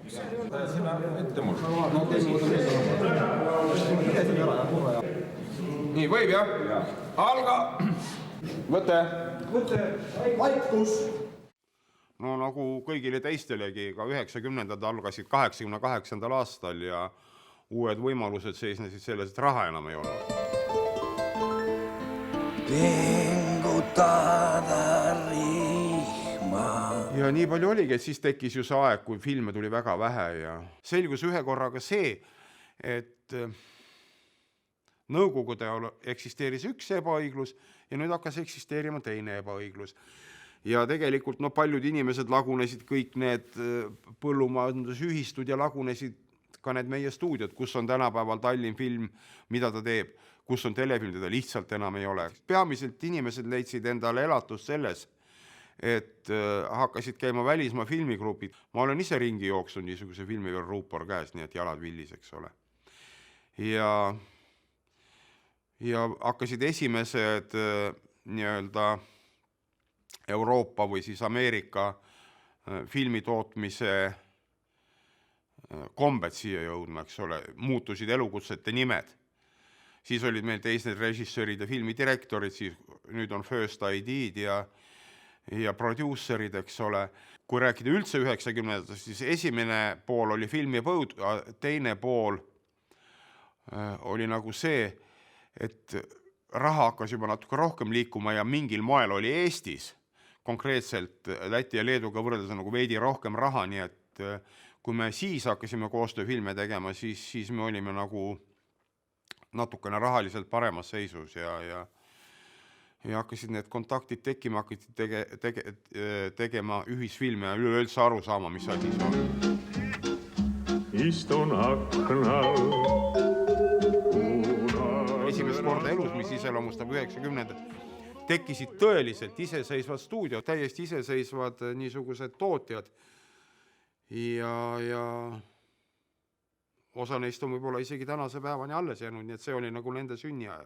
Sina ette mul. Nii, võib jah? Alga! Võte! Vaikus! No nagu kõigile teistelegi, ka 90-ndad algasid 88. aastal ja uued võimalused seisnesid selles, et raha enam ei olnud. Pingutada rihma. Ja nii palju oligi, et siis tekkis ju see aeg, kui filme tuli väga vähe ja selgus ühe korraga see, et Nõukogude ajal eksisteeris üks ebaõiglus ja nüüd hakkas eksisteerima teine ebaõiglus. Ja tegelikult paljud inimesed lagunesid, kõik need põllumajandusühistud ja lagunesid ka need meie stuudiod, kus on tänapäeval Tallinn Film, mida ta teeb, kus on telefilm, teda lihtsalt enam ei ole. Peamiselt inimesed leidsid endale elatust selles, et hakkasid käima välismaa filmigrupid. Ma olen ise ringi jooksnud niisuguse filmi veel ruupor käes, nii et jalad villis, eks ole. Ja hakkasid esimesed nii-öelda Euroopa või siis Ameerika filmitootmise kombed siia jõudma, eks ole, muutusid elukutsete nimed. Siis olid meil teised režissöörid ja filmidirektorid, siis nüüd on First ID-d ja producerid, eks ole. Kui rääkida üldse 90-ndast, siis esimene pool oli filmi põud, teine pool oli nagu see, et raha hakkas juba natuke rohkem liikuma ja mingil moel oli Eestis konkreetselt Läti ja Leeduga võrreldes nagu veidi rohkem raha, nii et kui me siis hakkasime koostööfilme tegema, siis me olime nagu natukene rahaliselt paremas seisus ja hakkasid need kontaktid tekkima, hakkasid tegema ühisfilme ja üleüldse aru saama, mis asi see on. Istun aknal. Esimest korda elus, mis iseloomustab 90-ndad, tekkisid tõeliselt iseseisvad stuudiod, täiesti iseseisvad niisugused tootjad ja osa neist on võib-olla isegi tänase päevani alles jäänud, nii et see oli nagu nende sünniaeg.